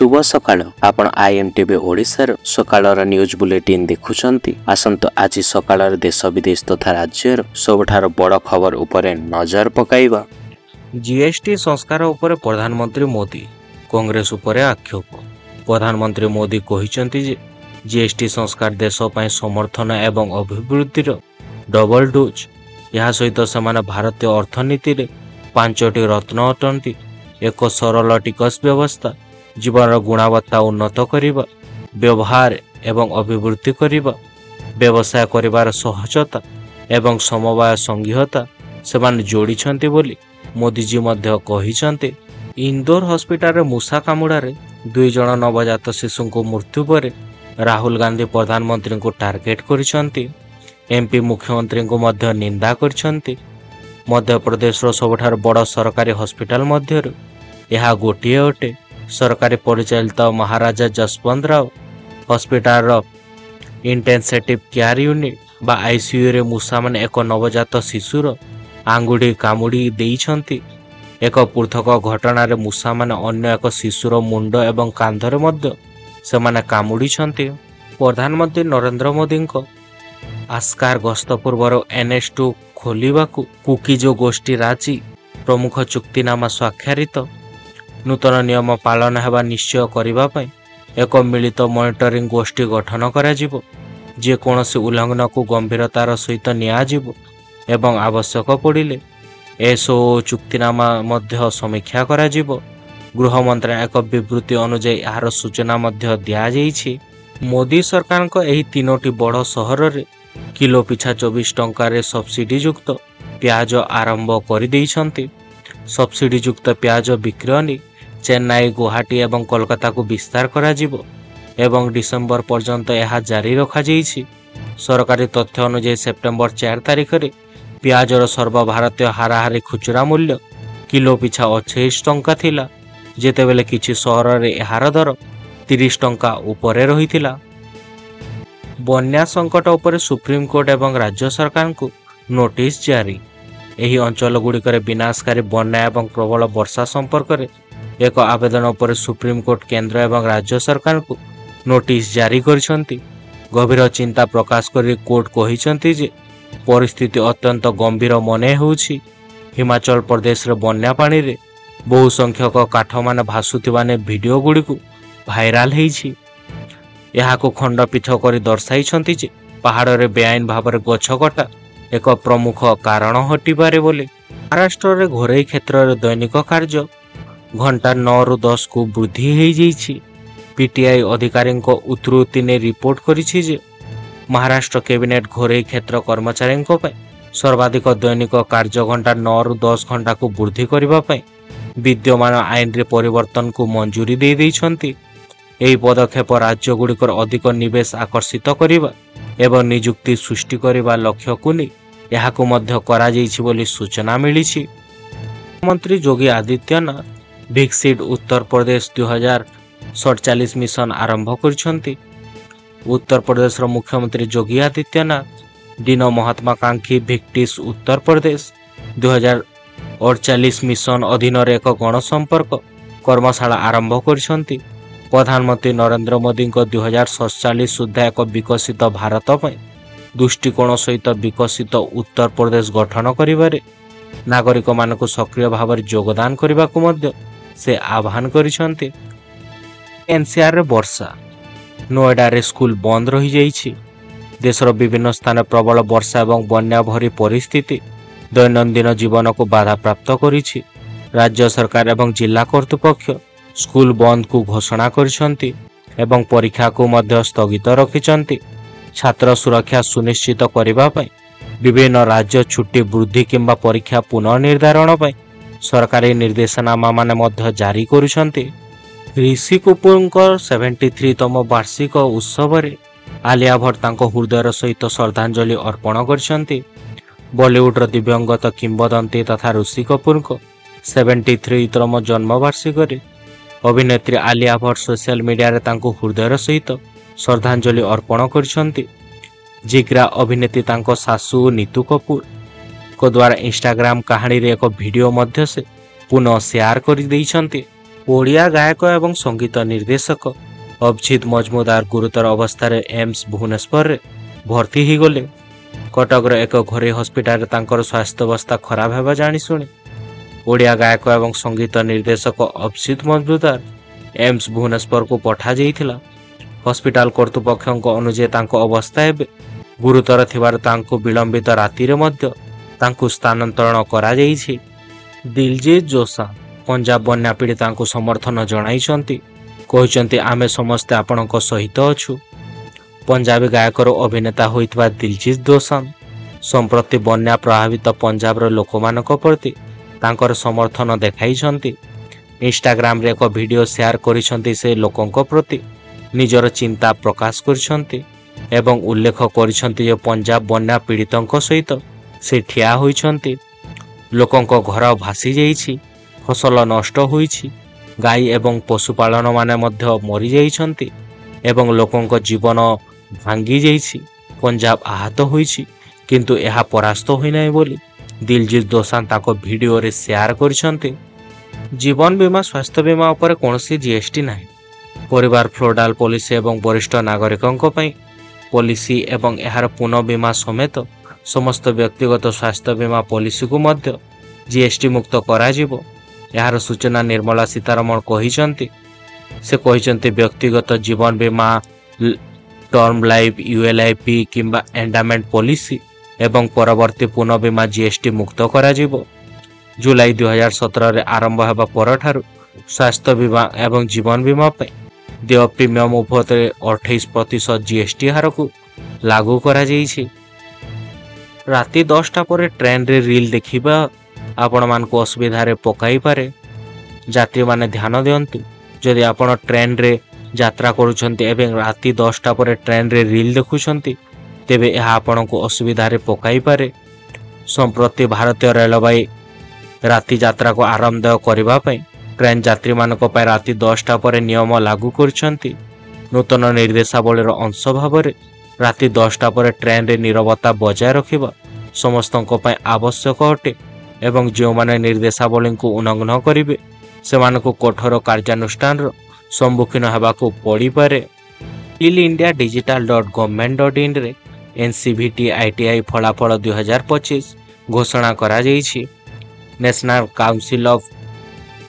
शुभ सकाळ आपण आईएनटीवी ओडिशार सकाळर न्यूज बुलेटिन देखुछंती। आसंतो आज सकाळर देश विदेश तथा राज्यर सबठार बड़ खबर उपरे नजर पकाइबा। जीएसटी संस्कार उपरे प्रधानमंत्री मोदी कांग्रेस उपरे आक्षेप। प्रधानमंत्री मोदी कहिसंती जे जीएसटी संस्कार देश पय समर्थन एवं अभिवृद्धिर डबल डोज। यह सहित समान भारतीय अर्थनीति रे पांचटी रत्न अटंती। एक सरल टिकस व्यवस्था, जीवन गुणवत्ता उन्नत करिबा, व्यवहार एवं अभिवृद्धि करिबा, व्यवसाय करिबार सहजता एवं समवाय संघीयता सेमान जोड़िछंती बोली मोदी जी मध्य कहिछंती। इंदौर हॉस्पिटल रे मूसा कामुड़ारे 2 जण नवजात शिशु को मृत्यु पर राहुल गांधी प्रधानमंत्री को टार्गेट करिछंती। एमपी मुख्यमंत्री को मध्य निंदा करिछंती। मध्य प्रदेश रो सबठार बड़ सरकारी हॉस्पिटल मध्य यह गोटे अटे। सरकारी परिचालित महाराजा जसवंत राव हॉस्पिटल रो इंटेंसिव केयर यूनिट बा आईसीयू रे मूसा माने एक नवजात शिशुर आंगुड़ी कामुड़ी देइछंती। एक पृथक घटना रे मूसा माने अन्य एक शिशुर मुंड एवं कांधरे मध्य सेमाने कामुड़ी छंती। प्रधानमंत्री नरेंद्र मोदी को आस्कार गस्त पूर्वर NS2 खोलिबाकू कुकीजो गोष्ठी राजी प्रमुख चुक्तिनामा स्वाक्षरित। नूतन नियम पालन हेबा निश्चय करिबा पय एक मिलित मॉनिटरिंग गोष्ठी गठन करा जिवो। जे कोनोसी उल्लंघन को गंभीरतार सहित नियाजिवो एवं आवश्यक पड़िले एसओ चुक्तिनामा मध्य समीक्षा करा जिवो। गृह मंत्रालय एक विवृत्ति अनुसार यार सूचना मध्य दिया जाइछि। मोदी सरकार को एही तीनोटी बड़ सहर रे किलो पिछा 24 टंकार सब्सिडी युक्त प्याज आरंभ कर देइछंती। सब्सिडी युक्त प्याज बिक्रय चेन्नई, गुवाहाटी एवं कोलकाता को विस्तार करा जिवो एवं डिसेंबर पर्यंत यह जारी रखा जाइछि। सरकारी तथ्य अनुसार सेप्टेम्बर 4 तारिख रे प्याजर सर्वभारतीय हाराहारी खुचरा मूल्य किलो पिछा 28 टंका थिला, जेतेबेले किछि सहर रे एहार दर 30 टंका उपरे रहिथिला। बन्या संकट उपरे सुप्रीम कोर्ट एवं राज्य सरकार को नोटिस जारी। एही अंचल गुड़िकर विनाशकारी बन्या एवं प्रबल वर्षा संपर्क में एक आवेदन उपरे सुप्रीम कोर्ट केंद्र एवं राज्य सरकार को नोटिस जारी करिसंती। गभीर चिंता प्रकाश करी कोर्ट कहिसंती जे परिस्थिति अत्यंत गंभीर मने होउछि। हिमाचल प्रदेश रे बन्या पानी रे बहु संख्यक काठ माने भासुथिबा ने वीडियो गुडी को भाइराल हेछि। यहाँ को खंडपीठ कर दर्शाई जे पहाड़ रे बेआईन भाव में गछ कटा एक प्रमुख कारण हटिबारे बोले। महाराष्ट्र रे घोरई क्षेत्र रे दैनिक कार्य घंटा 9 ରୁ 10 को वृद्धि हो जाइछि। पीटीआई अधिकारी उद्धृति ने रिपोर्ट करिछि जे महाराष्ट्र कैबिनेट घोरई क्षेत्र कर्मचारी सर्वाधिक दैनिक कार्य घंटा 9 ରୁ 10 घंटा को वृद्धि करने विद्यमान आईन रे परिवर्तन को मंजूरी दे दैछंती। एही पदक्षेप राज्य गुड़िकर अधिक निवेश आकर्षित करिबा एवं नियुक्ति सृष्टि करिबा लक्ष्य को नहीं यहाकू मध्य करा जाइछि बोली सूचना मिलिछि। मुख्यमंत्री योगी आदित्यनाथ विकसित उत्तर प्रदेश 2047 मिशन आरंभ करिसंती। उत्तर प्रदेश रो मुख्यमंत्री योगी आदित्यनाथ दिन महात्माकांक्षी विकसित उत्तर प्रदेश 2048 मिशन अधीन रे एक गणसंपर्क कर्मशाला आरंभ करिसंती। प्रधानमंत्री नरेंद्र मोदी को 2047 सुधा एक विकसित भारत में दृष्टिकोण सहित विकसित उत्तर प्रदेश गठन करिबारे नागरिक मानक सक्रिय भाव में योगदान करने को से आह्वान करिसंती। एनसीआर रे वर्षा, नोएडा रे स्कूल बंद रही जाइछि। देशर विभिन्न स्थान प्रबल वर्षा एवं बन्या भरी परिस्थिति दैनंदिन जीवन को बाधा प्राप्त करिछि। राज्य सरकार एवं जिला कर्तृपक्ष स्कूल बंद को घोषणा करिसंती एवं परीक्षा को मध्य स्थगित रखिसंती। छात्र सुरक्षा सुनिश्चित करिबा पय विभिन्न राज्य छुट्टी वृद्धि किंबा परीक्षा पुनर्निर्धारण पय सरकारी निर्देशनामा माने मध्य जारी करिसंती। ऋषि कपूर 73तम वार्षिक उत्सव रे आलिया भट्ट तांको हृदयर सहित श्रद्धांजलि अर्पण करिसंती। बॉलीवुड रो दिव्यंगत किंवदंती तथा ऋषि कपूर 73तम जन्मवार्षिक रे अभिनेत्री आलिया भट्ट सोशल मीडिया रे तांको हृदयर सहित श्रद्धांजलि अर्पण करिसंती। जिग्रा अभिनेत्री तांको सासू नीतू कपूर को द्वारा इंस्टाग्राम कहानी रे एक वीडियो मध्य से पुनः शेयर कर दैछंती। ଓଡ଼ିଆ ଗାୟକ ଏବଂ ସଙ୍ଗୀତ ନିର୍ଦ୍ଦେଶକ ଅଭିଜିତ ମଜମୁଦାର ଗୁରୁତର ଅବସ୍ଥାରେ ଏମ୍ସ ଭୁବନେଶ୍ୱରରେ ଭର୍ତ୍ତି ହୋଇଗଲେ। କଟକର ଏକ ଘରୋଇ ହସ୍ପିଟାଲରେ ତାଙ୍କର ସ୍ୱାସ୍ଥ୍ୟାବସ୍ଥା ଖରାପ ହେବା ଜାଣିଶୁଣି ଓଡ଼ିଆ ଗାୟକ ଏବଂ ସଙ୍ଗୀତ ନିର୍ଦ୍ଦେଶକ ଅଭିଜିତ ମଜମୁଦାର ଏମ୍ସ ଭୁବନେଶ୍ୱରକୁ ପଠାଯାଇଥିଲା। ହସ୍ପିଟାଲ କର୍ତ୍ତୃପକ୍ଷଙ୍କ ଅନୁଯାୟୀ ତାଙ୍କ ଅବସ୍ଥା ଏବେ ଗୁରୁତର ଥିବାରୁ ତାଙ୍କୁ ବିଳମ୍ବିତ ରାତିରେ ମଧ୍ୟ ତାଙ୍କୁ ସ୍ଥାନାନ୍ତରଣ କରାଯାଇଛି। ଦିଲଜିତ ଦୋସାଂଝ ପଞ୍ଜାବ ବନ୍ୟା ପୀଡ଼ିତାଙ୍କୁ ସମର୍ଥନ ଜଣାଇଛନ୍ତି, କହିଛନ୍ତି ଆମେ ସମସ୍ତେ ଆପଣଙ୍କ ସହିତ ଅଛୁ। ପଞ୍ଜାବୀ ଗାୟକର ଅଭିନେତା ହୋଇଥିବା ଦିଲଜିତ ଦୋସାଂଝ ସମ୍ପ୍ରତି ବନ୍ୟା ପ୍ରଭାବିତ ପଞ୍ଜାବର ଲୋକମାନଙ୍କ ପ୍ରତି ତାଙ୍କର ସମର୍ଥନ ଦେଖାଇଛନ୍ତି। ଇନଷ୍ଟାଗ୍ରାମରେ ଏକ ଭିଡ଼ିଓ ସେୟାର କରିଛନ୍ତି। ସେ ଲୋକଙ୍କ ପ୍ରତି ନିଜର ଚିନ୍ତା ପ୍ରକାଶ କରିଛନ୍ତି ଏବଂ ଉଲ୍ଲେଖ କରିଛନ୍ତି ଯେ ପଞ୍ଜାବ ବନ୍ୟା ପୀଡ଼ିତଙ୍କ ସହିତ ସେ ଠିଆ ହୋଇଛନ୍ତି। ଲୋକଙ୍କ ଘର ଭାସି ଯାଇଛି, ଫସଲ ନଷ୍ଟ ହୋଇଛି, ଗାଈ ଏବଂ ପଶୁପାଳନମାନେ ମଧ୍ୟ ମରିଯାଇଛନ୍ତି ଏବଂ ଲୋକଙ୍କ ଜୀବନ ଭାଙ୍ଗି ଯାଇଛି। ପଞ୍ଜାବ ଆହତ ହୋଇଛି, କିନ୍ତୁ ଏହା ପରାସ୍ତ ହୋଇନାହିଁ ବୋଲି ଦିଲଜିତ ଦୋସାଂଝ ତାଙ୍କ ଭିଡ଼ିଓରେ ସେୟାର କରିଛନ୍ତି। ଜୀବନ ବୀମା ସ୍ୱାସ୍ଥ୍ୟ ବୀମା ଉପରେ କୌଣସି ଜିଏସ୍ଟି ନାହିଁ। ପରିବାର ଫ୍ଲୋରାଲ ପଲିସି ଏବଂ ବରିଷ୍ଠ ନାଗରିକଙ୍କ ପାଇଁ ପଲିସି ଏବଂ ଏହାର ପୁନଃ ବୀମା ସମେତ ସମସ୍ତ ବ୍ୟକ୍ତିଗତ ସ୍ୱାସ୍ଥ୍ୟ ବୀମା ପଲିସିକୁ ମଧ୍ୟ ଜିଏସ୍ଟି ମୁକ୍ତ କରାଯିବ। ଏହାର ସୂଚନା ନିର୍ମଳା ସୀତାରମଣ କହିଛନ୍ତି। ସେ କହିଛନ୍ତି ବ୍ୟକ୍ତିଗତ ଜୀବନ ବୀମା, ଟର୍ମ ଲାଇଫ୍, ୟୁଏଲ୍ଆଇପି କିମ୍ବା ଏଣ୍ଡାମେଣ୍ଟ ପଲିସି ଏବଂ ପରବର୍ତ୍ତୀ ପୁନଃ ବୀମା ଜିଏସ୍ଟି ମୁକ୍ତ କରାଯିବ। ଜୁଲାଇ 2017ରେ ଆରମ୍ଭ ହେବା ପରଠାରୁ ସ୍ୱାସ୍ଥ୍ୟ ବୀମା ଏବଂ ଜୀବନ ବୀମା ପାଇଁ ଦେୟ ପ୍ରିମିୟମ ଉପରେ 28% ଜିଏସ୍ଟି ହାରକୁ ଲାଗୁ କରାଯାଇଛି। ରାତି 10ଟା ପରେ ଟ୍ରେନରେ ରିଲ୍ ଦେଖିବା ଆପଣମାନଙ୍କୁ ଅସୁବିଧାରେ ପକାଇପାରେ। ଯାତ୍ରୀମାନେ ଧ୍ୟାନ ଦିଅନ୍ତୁ, ଯଦି ଆପଣ ଟ୍ରେନରେ ଯାତ୍ରା କରୁଛନ୍ତି ଏବଂ ରାତି 10ଟା ପରେ ଟ୍ରେନରେ ରିଲ୍ ଦେଖୁଛନ୍ତି, ତେବେ ଏହା ଆପଣଙ୍କୁ ଅସୁବିଧାରେ ପକାଇପାରେ। ସମ୍ପ୍ରତି ଭାରତୀୟ ରେଳବାଇ ରାତି ଯାତ୍ରାକୁ ଆରାମଦାୟକ କରିବା ପାଇଁ ଟ୍ରେନ୍ ଯାତ୍ରୀମାନଙ୍କ ପାଇଁ ରାତି 10ଟା ପରେ ନିୟମ ଲାଗୁ କରିଛନ୍ତି। ନୂତନ ନିର୍ଦ୍ଦେଶାବଳୀର ଅଂଶ ଭାବରେ ରାତି 10ଟା ପରେ ଟ୍ରେନରେ ନୀରବତା ବଜାୟ ରଖିବା ସମସ୍ତଙ୍କ ପାଇଁ ଆବଶ୍ୟକ ଅଟେ ଏବଂ ଯେଉଁମାନେ ନିର୍ଦ୍ଦେଶାବଳୀଙ୍କୁ ଉଲ୍ଲଂଘନ କରିବେ ସେମାନଙ୍କୁ କଠୋର କାର୍ଯ୍ୟାନୁଷ୍ଠାନର ସମ୍ମୁଖୀନ ହେବାକୁ ପଡ଼ିପାରେ। skillindiadigital.government.inରେ ଏନ୍ସିଭିଟି ଆଇଟିଆଇ ଫଳାଫଳ 2025 ଘୋଷଣା କରାଯାଇଛି। National council of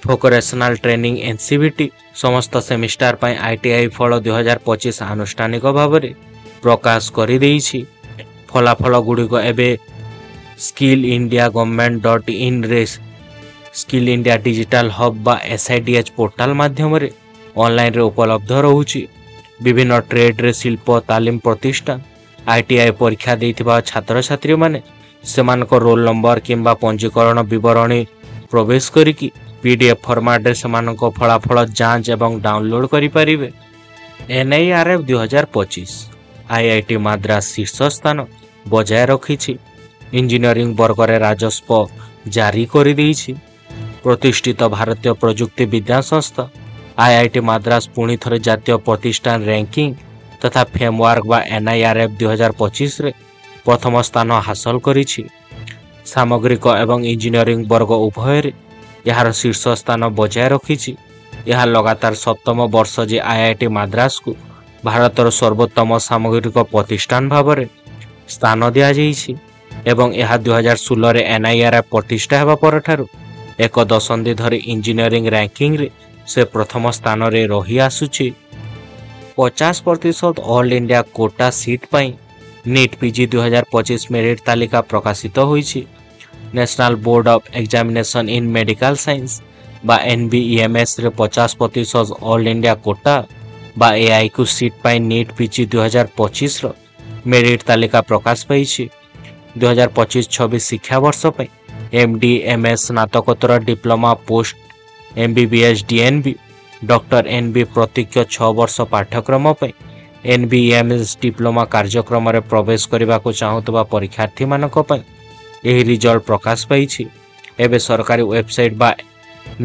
vocational training NCVT ସମସ୍ତ ସେମିଷ୍ଟାର ପାଇଁ ଆଇଟିଆଇ ଫଳ 2025 ଆନୁଷ୍ଠାନିକ ଭାବରେ ପ୍ରକାଶ କରିଦେଇଛି। ଫଳାଫଳ ଗୁଡ଼ିକ ଏବେ skillindiagovernment.inରେ ସ୍କିଲ୍ ଇଣ୍ଡିଆ ଡିଜିଟାଲ ହବ୍ ବା SIDH ପୋର୍ଟାଲ ମାଧ୍ୟମରେ ଅନଲାଇନରେ ଉପଲବ୍ଧ ରହୁଛି। ବିଭିନ୍ନ ଟ୍ରେଡ୍ରେ ଶିଳ୍ପ ତାଲିମ ପ୍ରତିଷ୍ଠାନ ଆଇଟିଆଇ ପରୀକ୍ଷା ଦେଇଥିବା ଛାତ୍ରଛାତ୍ରୀମାନେ ସେମାନଙ୍କ ରୋଲ ନମ୍ବର କିମ୍ବା ପଞ୍ଜୀକରଣ ବିବରଣୀ ପ୍ରବେଶ କରିକି PDF ଫର୍ମାଟରେ ସେମାନଙ୍କ ଫଳାଫଳ ଯାଞ୍ଚ ଏବଂ ଡାଉନଲୋଡ୍ କରିପାରିବେ। NIRF 2025 ଆଇଆଇଟି ମାଦ୍ରାସ ଶୀର୍ଷ ସ୍ଥାନ ବଜାୟ ରଖିଛି। ଇଞ୍ଜିନିୟରିଂ ବର୍ଗରେ ରାଜସ୍ପ ଜାରି କରିଦେଇଛି। ପ୍ରତିଷ୍ଠିତ ଭାରତୀୟ ପ୍ରଯୁକ୍ତି ବିଦ୍ୟା ସଂସ୍ଥା ଆଇଆଇଟି ମାଦ୍ରାସ ପୁଣି ଥରେ ଜାତୀୟ ପ୍ରତିଷ୍ଠାନ ର୍ୟାଙ୍କିଂ ତଥା ଫ୍ରେମୱାର୍କ ବା NIRF 2025ରେ ପ୍ରଥମ ସ୍ଥାନ ହାସଲ କରିଛି। ସାମଗ୍ରିକ ଏବଂ ଇଞ୍ଜିନିୟରିଂ ବର୍ଗ ଉଭୟରେ ଏହାର ଶୀର୍ଷ ସ୍ଥାନ ବଜାୟ ରଖିଛି। ଏହା ଲଗାତାର 7ମ ବର୍ଷ ଯେ ଆଇଆଇଟି ମାଦ୍ରାସକୁ ଭାରତର ସର୍ବୋତ୍ତମ ସାମଗ୍ରିକ ପ୍ରତିଷ୍ଠାନ ଭାବରେ ସ୍ଥାନ ଦିଆଯାଇଛି ଏବଂ ଏହା 2016ରେ NIRF ପ୍ରତିଷ୍ଠା ହେବା ପରଠାରୁ ଏକ ଦଶନ୍ଧି ଧରି ଇଞ୍ଜିନିୟରିଂ ର୍ୟାଙ୍କିଂରେ ସେ ପ୍ରଥମ ସ୍ଥାନରେ ରହି ଆସୁଛି। 50% ଅଲ୍ ଇଣ୍ଡିଆ କୋଟା ସିଟ୍ ପାଇଁ NEET PG 2025 ମେରିଟ୍ ତାଲିକା ପ୍ରକାଶିତ ହୋଇଛି। National board of examination in medical science ବା NBEMSରେ 50% ଅଲ୍ ଇଣ୍ଡିଆ କୋଟା ବା AIQ ସିଟ୍ ପାଇଁ NEET PG 2025ର ମେରିଟ୍ ତାଲିକା ପ୍ରକାଶ ପାଇଛି। 2025-26 ଶିକ୍ଷାବର୍ଷ ପାଇଁ MD MS ସ୍ନାତକୋତ୍ତର diploma post MBBS DNB doctor NB ପ୍ରତ୍ୟକ୍ଷ 6 ବର୍ଷ ପାଠ୍ୟକ୍ରମ ପାଇଁ NBEMS ଡିପ୍ଲୋମା କାର୍ଯ୍ୟକ୍ରମରେ ପ୍ରବେଶ କରିବାକୁ ଚାହୁଁଥିବା ପରୀକ୍ଷାର୍ଥୀମାନଙ୍କ ପାଇଁ ଏହି ରିଜଲ୍ଟ ପ୍ରକାଶ ପାଇଛି। ଏବେ ସରକାରୀ ୱେବସାଇଟ୍ ବା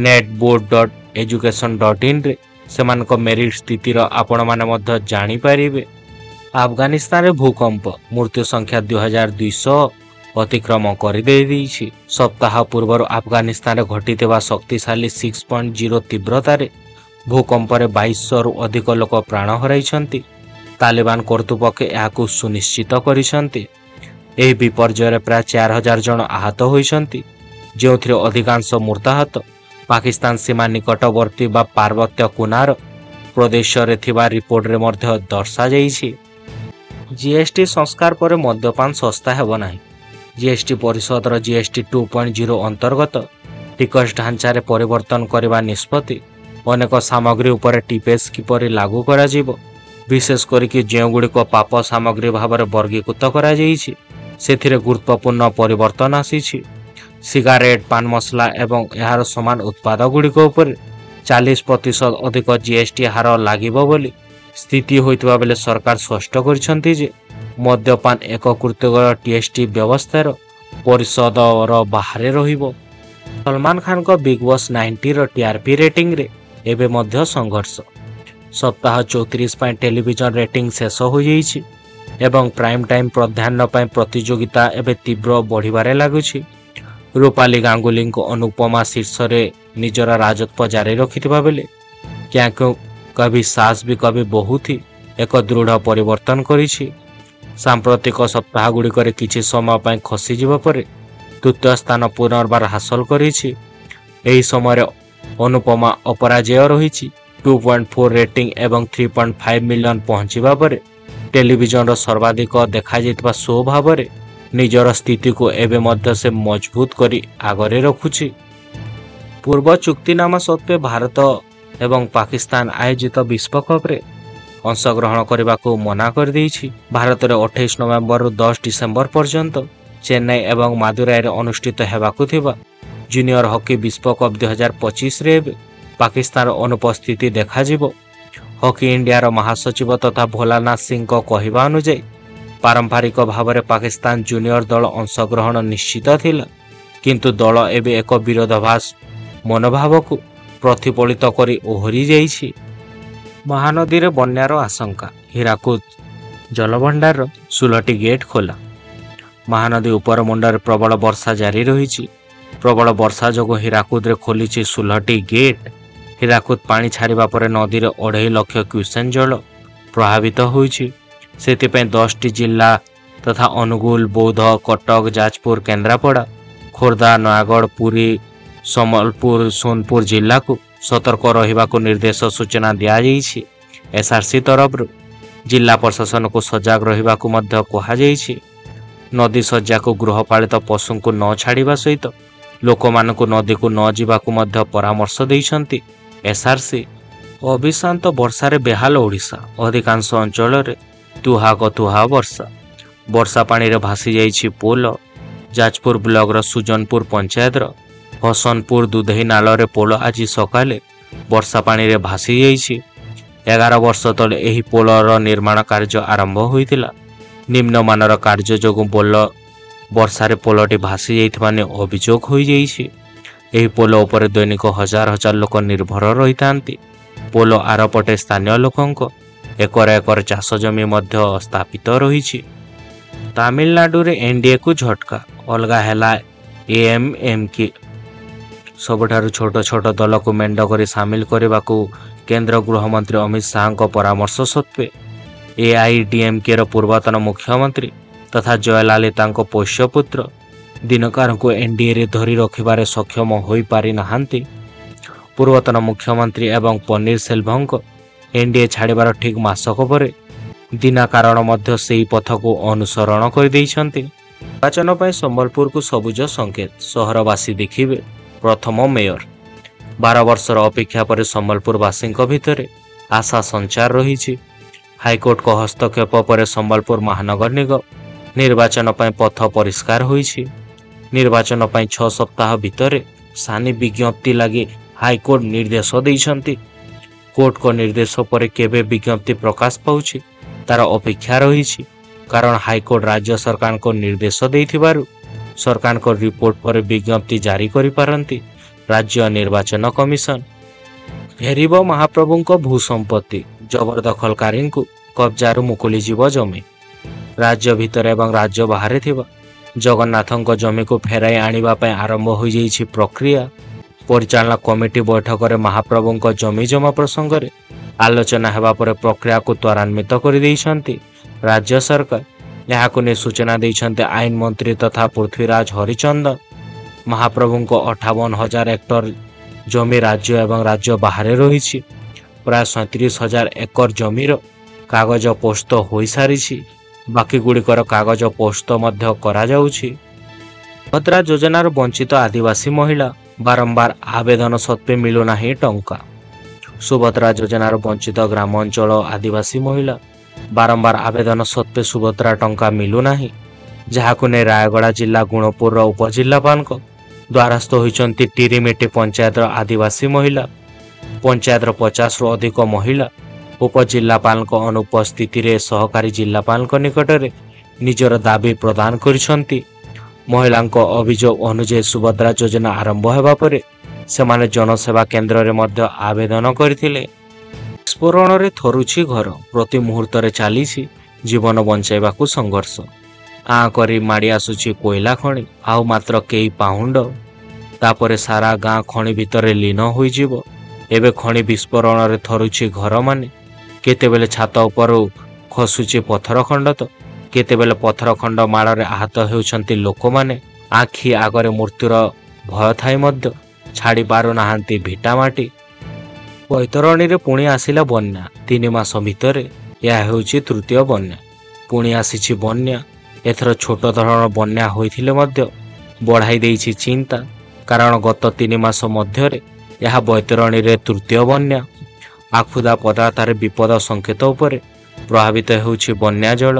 netboard.education.inରେ ସେମାନଙ୍କ ମେରିଟ୍ ସ୍ଥିତିର ଆପଣମାନେ ମଧ୍ୟ ଜାଣିପାରିବେ। ଆଫଗାନିସ୍ତାନରେ ଭୂକମ୍ପ, ମୃତ୍ୟୁ ସଂଖ୍ୟା 2200, ଅତିକ୍ରମ କରିଦେଇଛି। ସପ୍ତାହ ପୂର୍ବରୁ ଆଫଗାନିସ୍ତାନରେ ଘଟିଥିବା ଶକ୍ତିଶାଳୀ 6.0 ତୀବ୍ରତାରେ ଭୂକମ୍ପରେ 2200ରୁ ଅଧିକ ଲୋକ ପ୍ରାଣ ହରାଇଛନ୍ତି। ତାଲିବାନ କର୍ତ୍ତୃପକ୍ଷ ଏହାକୁ ସୁନିଶ୍ଚିତ କରିଛନ୍ତି। ଏହି ବିପର୍ଯ୍ୟୟରେ ପ୍ରାୟ 4000 ଜଣ ଆହତ ହୋଇଛନ୍ତି, ଯେଉଁଥିରେ ଅଧିକାଂଶ ମୃତାହତ ପାକିସ୍ତାନ ସୀମା ନିକଟବର୍ତ୍ତୀ ବା ପାର୍ବତ୍ୟ କୁନାର ପ୍ରଦେଶରେ ଥିବା ରିପୋର୍ଟରେ ମଧ୍ୟ ଦର୍ଶାଯାଇଛି। ଜିଏସ୍ଟି ସଂସ୍କାର ପରେ ମଦ୍ୟପାନ ଶସ୍ତା ହେବ ନାହିଁ। ଜିଏସ୍ଟି ପରିଷଦର ଜିଏସ୍ଟି 2.0 ଅନ୍ତର୍ଗତ ଟିକସ ଢାଞ୍ଚାରେ ପରିବର୍ତ୍ତନ କରିବା ନିଷ୍ପତ୍ତି ଅନେକ ସାମଗ୍ରୀ ଉପରେ ଟିପେସ୍ କିପରି ଲାଗୁ କରାଯିବ, ବିଶେଷ କରିକି ଯେଉଁଗୁଡ଼ିକ ପାପ ସାମଗ୍ରୀ ଭାବରେ ବର୍ଗୀକୃତ କରାଯାଇଛି, ସେଥିରେ ଗୁରୁତ୍ୱପୂର୍ଣ୍ଣ ପରିବର୍ତ୍ତନ ଆସିଛି। ସିଗାରେଟ୍, ପାନ ମସଲା ଏବଂ ଏହାର ସମାନ ଉତ୍ପାଦଗୁଡ଼ିକ ଉପରେ 40% ଅଧିକ ଜିଏସ୍ଟି ହାର ଲାଗିବ ବୋଲି ସ୍ଥିତି ହୋଇଥିବା ବେଳେ ସରକାର ସ୍ପଷ୍ଟ କରିଛନ୍ତି ଯେ ମଦ୍ୟପାନ ଏକୀକୃତ ଟିଏସ୍ଟି ବ୍ୟବସ୍ଥାର ପରିଷଦର ବାହାରେ ରହିବ। ସଲମାନ ଖାନଙ୍କ ବିଗ୍ ବସ୍ 90ର ଟିଆର୍ପି ରେଟିଂରେ ଏବେ ମଧ୍ୟ ସଂଘର୍ଷ। ସପ୍ତାହ 34 ପାଇଁ ଟେଲିଭିଜନ ରେଟିଂ ଶେଷ ହୋଇଯାଇଛି ଏବଂ ପ୍ରାଇମ୍ ଟାଇମ୍ ପ୍ରାଧାନ୍ୟ ପାଇଁ ପ୍ରତିଯୋଗିତା ଏବେ ତୀବ୍ର ବଢ଼ିବାରେ ଲାଗୁଛି। ରୂପାଲି ଗାଙ୍ଗୁଲିଙ୍କ ଅନୁପମା ଶୀର୍ଷରେ ନିଜର ରାଜତ୍ୱ ଜାରି ରଖିଥିବା ବେଳେ କ୍ୟାଁ କ୍ୟୋଁ କଭି ସାସ୍ ବି କଭି ବହୁଥି ଏକ ଦୃଢ଼ ପରିବର୍ତ୍ତନ କରିଛି। ସାମ୍ପ୍ରତିକ ସପ୍ତାହଗୁଡ଼ିକରେ କିଛି ସମୟ ପାଇଁ ଖସିଯିବା ପରେ ତୃତୀୟ ସ୍ଥାନ ପୁନର୍ବାର ହାସଲ କରିଛି। ଏହି ସମୟରେ ଅନୁପମା ଅପରାଜେୟ ରହିଛି। 2.4 ରେଟିଂ ଏବଂ 3.5 ମିଲିୟନ ପହଞ୍ଚିବା ପରେ ଟେଲିଭିଜନର ସର୍ବାଧିକ ଦେଖାଯାଇଥିବା ଶୋ ଭାବରେ ନିଜର ସ୍ଥିତିକୁ ଏବେ ମଧ୍ୟ ସେ ମଜବୁତ କରି ଆଗରେ ରଖୁଛି। ପୂର୍ବ ଚୁକ୍ତିନାମା ସତ୍ତ୍ୱେ ଭାରତ ଏବଂ ପାକିସ୍ତାନ ଆୟୋଜିତ ବିଶ୍ୱକପ୍ରେ ଅଂଶଗ୍ରହଣ କରିବାକୁ ମନା କରିଦେଇଛି। ଭାରତରେ 28 ନଭେମ୍ବରରୁ 10 ଡିସେମ୍ବର ପର୍ଯ୍ୟନ୍ତ ଚେନ୍ନାଇ ଏବଂ ମାଦୁରାଇରେ ଅନୁଷ୍ଠିତ ହେବାକୁ ଥିବା ଜୁନିୟର ହକି ବିଶ୍ୱକପ୍ 2025ରେ ଏବେ ପାକିସ୍ତାନର ଅନୁପସ୍ଥିତି ଦେଖାଯିବ। ହକି ଇଣ୍ଡିଆର ମହାସଚିବ ତଥା ଭୋଲାନାଥ ସିଂଙ୍କ କହିବା ଅନୁଯାୟୀ ପାରମ୍ପରିକ ଭାବରେ ପାକିସ୍ତାନ ଜୁନିୟର ଦଳ ଅଂଶଗ୍ରହଣ ନିଶ୍ଚିତ ଥିଲା, କିନ୍ତୁ ଦଳ ଏବେ ଏକ ବିରୋଧାଭାସ ମନୋଭାବକୁ ପ୍ରତିଫଳିତ କରି ଓହରି ଯାଇଛି। ମହାନଦୀରେ ବନ୍ୟାର ଆଶଙ୍କା, ହୀରାକୁଦ ଜଳଭଣ୍ଡାରର 16ଟି ଗେଟ୍ ଖୋଲା। ମହାନଦୀ ଉପରମୁଣ୍ଡରେ ପ୍ରବଳ ବର୍ଷା ଜାରି ରହିଛି। ପ୍ରବଳ ବର୍ଷା ଯୋଗୁଁ ହୀରାକୁଦରେ ଖୋଲିଛି 16ଟି ଗେଟ୍। ହୀରାକୁଦ ପାଣି ଛାଡ଼ିବା ପରେ ନଦୀରେ 2.5 ଲକ୍ଷ କ୍ୟୁସେକ୍ ଜଳ ପ୍ରଭାବିତ ହୋଇଛି। ସେଥିପାଇଁ 10ଟି ଜିଲ୍ଲା ତଥା ଅନୁଗୁଳ, ବୌଦ୍ଧ, କଟକ, ଯାଜପୁର, କେନ୍ଦ୍ରାପଡ଼ା, ଖୋର୍ଦ୍ଧା, ନୟାଗଡ଼, ପୁରୀ, ସମ୍ବଲପୁର, ସୋନପୁର ଜିଲ୍ଲାକୁ ସତର୍କ ରହିବାକୁ ନିର୍ଦ୍ଦେଶ ସୂଚନା ଦିଆଯାଇଛି। ଏସ୍ଆର୍ସି ତରଫରୁ ଜିଲ୍ଲା ପ୍ରଶାସନକୁ ସଜାଗ ରହିବାକୁ ମଧ୍ୟ କୁହାଯାଇଛି। ନଦୀ ଶଯ୍ୟାକୁ ଗୃହପାଳିତ ପଶୁଙ୍କୁ ନ ଛାଡ଼ିବା ସହିତ ଲୋକମାନଙ୍କୁ ନଦୀକୁ ନ ଯିବାକୁ ମଧ୍ୟ ପରାମର୍ଶ ଦେଇଛନ୍ତି ଏସ୍ଆର୍ସି। ଅବିଶ୍ରାନ୍ତ ବର୍ଷାରେ ବେହାଲ ଓଡ଼ିଶା, ଅଧିକାଂଶ ଅଞ୍ଚଳରେ ତୁହାଗତୁହା ବର୍ଷା। ବର୍ଷା ପାଣିରେ ଭାସି ଯାଇଛି ପୋଲ। ଯାଜପୁର ବ୍ଲକର ସୁଜନପୁର ପଞ୍ଚାୟତର ହସନପୁର ଦୁଧେଇ ନାଳରେ ପୋଲ ଆଜି ସକାଳେ ବର୍ଷା ପାଣିରେ ଭାସି ଯାଇଛି। 11 ବର୍ଷ ତଳେ ଏହି ପୋଲର ନିର୍ମାଣ କାର୍ଯ୍ୟ ଆରମ୍ଭ ହୋଇଥିଲା। ନିମ୍ନମାନର କାର୍ଯ୍ୟ ଯୋଗୁଁ ବର୍ଷାରେ ପୋଲଟି ଭାସି ଯାଇଥିବା ନେଇ ଅଭିଯୋଗ ହୋଇଯାଇଛି। ଏହି ପୋଲ ଉପରେ ଦୈନିକ ହଜାର ହଜାର ଲୋକ ନିର୍ଭର ରହିଥାନ୍ତି। ପୋଲ ଆରପଟେ ସ୍ଥାନୀୟ ଲୋକଙ୍କ ଏକର ଏକର ଚାଷ ଜମି ମଧ୍ୟ ସ୍ଥାପିତ ରହିଛି। ତାମିଲନାଡୁରେ ଏନ୍ଡିଏକୁ ଝଟକା, ଅଲଗା ହେଲା ଏଏମ୍ଏମ୍କେ। ସବୁଠାରୁ ଛୋଟ ଛୋଟ ଦଳକୁ ମେଣ୍ଟ କରି ସାମିଲ କରିବାକୁ କେନ୍ଦ୍ର ଗୃହମନ୍ତ୍ରୀ ଅମିତ ଶାହାଙ୍କ ପରାମର୍ଶ ସତ୍ତ୍ୱେ ଏଆଇଡିଏମ୍କେର ପୂର୍ବତନ ମୁଖ୍ୟମନ୍ତ୍ରୀ ତଥା ଜୟଲଲିତାଙ୍କ ପୋଷ୍ୟପୁତ୍ର ଦିନକରଙ୍କୁ ଏନ୍ଡିଏରେ ଧରି ରଖିବାରେ ସକ୍ଷମ ହୋଇପାରିନାହାନ୍ତି। ପୂର୍ବତନ ମୁଖ୍ୟମନ୍ତ୍ରୀ ଏବଂ ପନିର ସେଲଭମଙ୍କ ଏନ୍ଡିଏ ଛାଡ଼ିବାର ଠିକ୍ ମାସକ ପରେ ଦିନକରଣ ମଧ୍ୟ ସେହି ପଥକୁ ଅନୁସରଣ କରିଦେଇଛନ୍ତି। ନିର୍ବାଚନ ପାଇଁ ସମ୍ବଲପୁରକୁ ସବୁଜ ସଂକେତ, ସହରବାସୀ ଦେଖିବେ ପ୍ରଥମ ମେୟର। 12 ବର୍ଷର ଅପେକ୍ଷା ପରେ ସମ୍ବଲପୁରବାସୀଙ୍କ ଭିତରେ ଆଶା ସଞ୍ଚାର ରହିଛି। ହାଇକୋର୍ଟଙ୍କ ହସ୍ତକ୍ଷେପ ପରେ ସମ୍ବଲପୁର ମହାନଗର ନିଗମ ନିର୍ବାଚନ ପାଇଁ ପଥ ପରିଷ୍କାର ହୋଇଛି। ନିର୍ବାଚନ ପାଇଁ 6 ସପ୍ତାହ ଭିତରେ ସାନି ବିଜ୍ଞପ୍ତି ଲାଗି ହାଇକୋର୍ଟ ନିର୍ଦ୍ଦେଶ ଦେଇଛନ୍ତି। କୋର୍ଟଙ୍କ ନିର୍ଦ୍ଦେଶ ପରେ କେବେ ବିଜ୍ଞପ୍ତି ପ୍ରକାଶ ପାଉଛି ତାର ଅପେକ୍ଷା ରହିଛି, କାରଣ ହାଇକୋର୍ଟ ରାଜ୍ୟ ସରକାରଙ୍କ ନିର୍ଦ୍ଦେଶ ଦେଇଥିବାରୁ ସରକାରଙ୍କ ରିପୋର୍ଟ ପରେ ବିଜ୍ଞପ୍ତି ଜାରି କରିପାରନ୍ତି ରାଜ୍ୟ ନିର୍ବାଚନ କମିଶନ। ଫେରିବ ମହାପ୍ରଭୁଙ୍କ ଭୂସମ୍ପତ୍ତି, ଜବରଦଖଲକାରୀଙ୍କୁ କବ୍ଜାରୁ ମୁକୁଳିଯିବ ଜମି। ରାଜ୍ୟ ଭିତରେ ଏବଂ ରାଜ୍ୟ ବାହାରେ ଥିବା ଜଗନ୍ନାଥଙ୍କ ଜମିକୁ ଫେରାଇ ଆଣିବା ପାଇଁ ଆରମ୍ଭ ହୋଇଯାଇଛି ପ୍ରକ୍ରିୟା। ପରିଚାଳନା କମିଟି ବୈଠକରେ ମହାପ୍ରଭୁଙ୍କ ଜମି ଜମା ପ୍ରସଙ୍ଗରେ ଆଲୋଚନା ହେବା ପରେ ପ୍ରକ୍ରିୟାକୁ ତ୍ୱରାନ୍ୱିତ କରିଦେଇଛନ୍ତି ରାଜ୍ୟ ସରକାର। ଏହାକୁ ନେଇ ସୂଚନା ଦେଇଛନ୍ତି ଆଇନ ମନ୍ତ୍ରୀ ତଥା ପୃଥ୍ୱୀରାଜ ହରିଚନ୍ଦନ। ମହାପ୍ରଭୁଙ୍କ 58,000 ହେକ୍ଟର ଜମି ରାଜ୍ୟ ଏବଂ ରାଜ୍ୟ ବାହାରେ ରହିଛି। ପ୍ରାୟ 37,000 ଏକର ଜମିର କାଗଜ ପୋସ୍ତ ହୋଇସାରିଛି। ବାକି ଗୁଡ଼ିକର କାଗଜ ପୋସ୍ତ ମଧ୍ୟ କରାଯାଉଛି। ସୁଭଦ୍ରା ଯୋଜନାର ବଞ୍ଚିତ ଆଦିବାସୀ ମହିଳା ବାରମ୍ବାର ଆବେଦନ ସତ୍ତ୍ୱେ ମିଳୁନାହିଁ ଟଙ୍କା। ସୁଭଦ୍ରା ଯୋଜନାର ବଞ୍ଚିତ ଗ୍ରାମାଞ୍ଚଳ ଆଦିବାସୀ ମହିଳା ବାରମ୍ବାର ଆବେଦନ ସତ୍ତ୍ୱେ ସୁଭଦ୍ରା ଟଙ୍କା ମିଳୁନାହିଁ, ଯାହାକୁ ନେଇ ରାୟଗଡ଼ା ଜିଲ୍ଲା ଗୁଣପୁରର ଉପଜିଲ୍ଲାପାଳଙ୍କ ଦ୍ୱାରସ୍ଥ ହୋଇଛନ୍ତି ଟିରିମିଟି ପଞ୍ଚାୟତର ଆଦିବାସୀ ମହିଳା। ପଞ୍ଚାୟତର 50ରୁ ଅଧିକ ମହିଳା ଉପଜିଲ୍ଲାପାଳଙ୍କ ଅନୁପସ୍ଥିତିରେ ସହକାରୀ ଜିଲ୍ଲାପାଳଙ୍କ ନିକଟରେ ନିଜର ଦାବି ପ୍ରଦାନ କରିଛନ୍ତି। ମହିଳାଙ୍କ ଅଭିଯୋଗ ଅନୁଯାୟୀ ସୁଭଦ୍ରା ଯୋଜନା ଆରମ୍ଭ ହେବା ପରେ ସେମାନେ ଜନସେବା କେନ୍ଦ୍ରରେ ମଧ୍ୟ ଆବେଦନ କରିଥିଲେ। ବିସ୍ଫୋରଣରେ ଥରୁଛି ଘର, ପ୍ରତି ମୁହୂର୍ତ୍ତରେ ଚାଲିଛି ଜୀବନ ବଞ୍ଚାଇବାକୁ ସଂଘର୍ଷ। ଆଁ କରି ମାଡ଼ି ଆସୁଛି କୋଇଲା ଖଣି, ଆଉ ମାତ୍ର କେଇ ପାହୁଣ୍ଡ, ତାପରେ ସାରା ଗାଁ ଖଣି ଭିତରେ ଲୀନ ହୋଇଯିବ। ଏବେ ଖଣି ବିସ୍ଫୋରଣରେ ଥରୁଛି ଘରମାନେ। କେତେବେଳେ ଛାତ ଉପରୁ ଖସୁଛି ପଥର ଖଣ୍ଡ, ତ କେତେବେଳେ ପଥର ଖଣ୍ଡ ମାଡ଼ରେ ଆହତ ହେଉଛନ୍ତି ଲୋକମାନେ। ଆଖି ଆଗରେ ମୃତ୍ୟୁର ଭୟ ଥାଇ ମଧ୍ୟ ଛାଡ଼ି ପାରୁନାହାନ୍ତି ଭିଟାମାଟି। ବୈତରଣୀରେ ପୁଣି ଆସିଲା ବନ୍ୟା। 3 ମାସ ଭିତରେ ଏହା ହେଉଛି ତୃତୀୟ ବନ୍ୟା। ପୁଣି ଆସିଛି ବନ୍ୟା। ଏଥର ଛୋଟ ଧରଣର ବନ୍ୟା ହୋଇଥିଲେ ମଧ୍ୟ ବଢ଼ାଇ ଦେଇଛି ଚିନ୍ତା, କାରଣ ଗତ 3 ମାସ ମଧ୍ୟରେ ଏହା ବୈତରଣୀରେ ତୃତୀୟ ବନ୍ୟା। ଆଖୁଦା ପଦାର୍ଥରେ ବିପଦ ସଂକେତ ଉପରେ ପ୍ରଭାବିତ ହେଉଛି ବନ୍ୟା ଜଳ।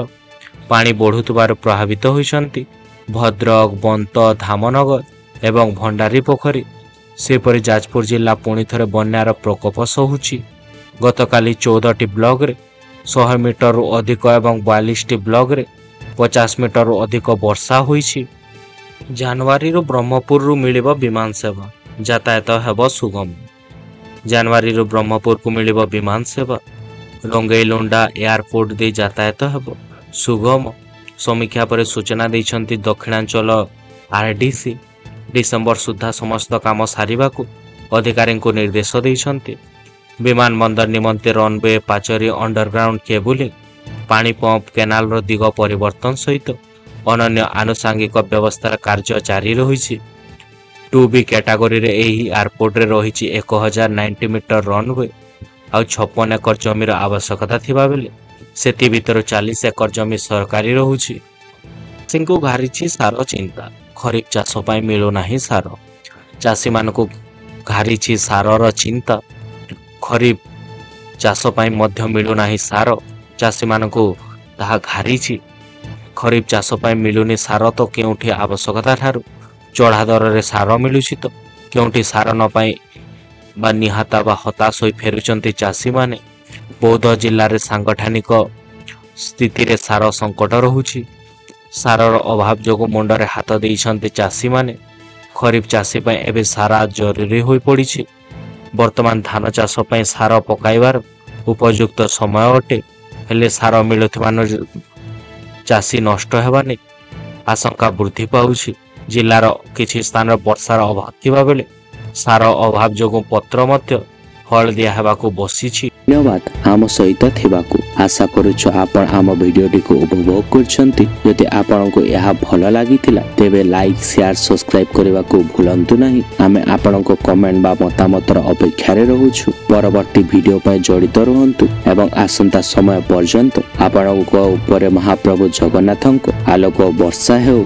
ପାଣି ବଢ଼ୁଥିବାରୁ ପ୍ରଭାବିତ ହୋଇଛନ୍ତି ଭଦ୍ରକ, ବନ୍ତ, ଧାମନଗର ଏବଂ ଭଣ୍ଡାରୀ ପୋଖରୀ। ସେପରି ଯାଜପୁର ଜିଲ୍ଲା ପୁଣି ଥରେ ବନ୍ୟାର ପ୍ରକୋପ ସହୁଛି। ଗତକାଲି 14ଟି ବ୍ଲକରେ 100 ମିଟରରୁ ଅଧିକ ଏବଂ 42ଟି ବ୍ଲକରେ 50 ମିଟରରୁ ଅଧିକ ବର୍ଷା ହୋଇଛି। ଜାନୁଆରୀରୁ ବ୍ରହ୍ମପୁରରୁ ମିଳିବ ବିମାନ ସେବା, ଯାତାୟାତ ହେବ ସୁଗମ। ଜାନୁଆରୀରୁ ବ୍ରହ୍ମପୁରକୁ ମିଳିବ ବିମାନ ସେବା। ରଙ୍ଗେଇଲୁଣ୍ଡା ଏୟାରପୋର୍ଟ ଦେଇ ଯାତାୟାତ ହେବ ସୁଗମ। ସମୀକ୍ଷା ପରେ ସୂଚନା ଦେଇଛନ୍ତି ଦକ୍ଷିଣାଞ୍ଚଳ ଆରଡିସି। ଡିସେମ୍ବର ସୁଦ୍ଧା ସମସ୍ତ କାମ ସାରିବାକୁ ଅଧିକାରୀଙ୍କୁ ନିର୍ଦ୍ଦେଶ ଦେଇଛନ୍ତି। ବିମାନବନ୍ଦର ନିମନ୍ତେ ରନୱେ, ପାଚେରୀ, ଅଣ୍ଡରଗ୍ରାଉଣ୍ଡ କେବୁଲିଂ, ପାଣି ପମ୍ପ, କେନାଲର ଦିଗ ପରିବର୍ତ୍ତନ ସହିତ ଅନନ୍ୟ ଆନୁଷାଙ୍ଗିକ ବ୍ୟବସ୍ଥାର କାର୍ଯ୍ୟ ଜାରି ରହିଛି। 2B କ୍ୟାଟାଗୋରୀରେ ଏହି ଏୟାରପୋର୍ଟରେ ରହିଛି 1090 ମିଟର ରନୱେ ଆଉ 56 ଏକର ଜମିର ଆବଶ୍ୟକତା ଥିବାବେଳେ ସେଥି ଭିତରୁ 40 ଏକର ଜମି ସରକାରୀ ରହୁଛି। ଚାଷୀଙ୍କୁ ଘାରିଛି ସାର ଚିନ୍ତା। ଖରିଫ ଚାଷ ପାଇଁ ମିଳୁନାହିଁ ସାର। ଚାଷୀମାନଙ୍କୁ ଘାରିଛି ସାରର ଚିନ୍ତା। ଖରିଫ ଚାଷ ପାଇଁ ମଧ୍ୟ ମିଳୁନାହିଁ ସାର। ଚାଷୀମାନଙ୍କୁ ତାହା ଘାରିଛି। ଖରିଫ ଚାଷ ପାଇଁ ମିଳୁନି ସାର ତ କେଉଁଠି ଆବଶ୍ୟକତା ଠାରୁ ଚଢ଼ା ଦରରେ ସାର ମିଳୁଛି, ତ କେଉଁଠି ସାର ନ ପାଇ ବା ନିହାତା ବା ହତାଶ ହୋଇ ଫେରୁଛନ୍ତି ଚାଷୀମାନେ। ବୌଦ୍ଧ ଜିଲ୍ଲାରେ ସାଂଗଠନିକ ସ୍ଥିତିରେ ସାର ସଙ୍କଟ ରହୁଛି। ସାରର ଅଭାବ ଯୋଗୁଁ ମୁଣ୍ଡରେ ହାତ ଦେଇଛନ୍ତି ଚାଷୀମାନେ। ଖରିଫ ଚାଷୀ ପାଇଁ ଏବେ ସାର ଜରୁରୀ ହୋଇପଡ଼ିଛି। ବର୍ତ୍ତମାନ ଧାନ ଚାଷ ପାଇଁ ସାର ପକାଇବାର ଉପଯୁକ୍ତ ସମୟ ଅଟେ, ହେଲେ ସାର ମିଳୁଥିବା ଚାଷୀ ନଷ୍ଟ ହେବା ନେଇ ଆଶଙ୍କା ବୃଦ୍ଧି ପାଉଛି। ଜିଲ୍ଲାର କିଛି ସ୍ଥାନରେ ବର୍ଷାର ଅଭାବ ଥିବାବେଳେ ସାର ଅଭାବ ଯୋଗୁଁ ପତ୍ର ମଧ୍ୟ ହଳଦିଆ ହେବାକୁ ବସିଛି। ଧନ୍ୟବାଦ ଆମ ସହିତ ଥିବାକୁ। ଆଶା କରୁଛୁ ଆପଣ ଆମ ଭିଡ଼ିଓଟିକୁ ଉପଭୋଗ କରିଛନ୍ତି। ଯଦି ଆପଣଙ୍କୁ ଏହା ଭଲ ଲାଗିଥିଲା ତେବେ ଲାଇକ୍, ସେୟାର, ସବସ୍କ୍ରାଇବ୍ କରିବାକୁ ଭୁଲନ୍ତୁ ନାହିଁ। ଆମେ ଆପଣଙ୍କ କମେଣ୍ଟ ବା ମତାମତର ଅପେକ୍ଷାରେ ରହୁଛୁ। ପରବର୍ତ୍ତୀ ଭିଡ଼ିଓ ପାଇଁ ଜଡ଼ିତ ରୁହନ୍ତୁ ଏବଂ ଆସନ୍ତା ସମୟ ପର୍ଯ୍ୟନ୍ତ ଆପଣଙ୍କ ଉପରେ ମହାପ୍ରଭୁ ଜଗନ୍ନାଥଙ୍କ ଆଲୋକ ବର୍ଷା ହେଉ।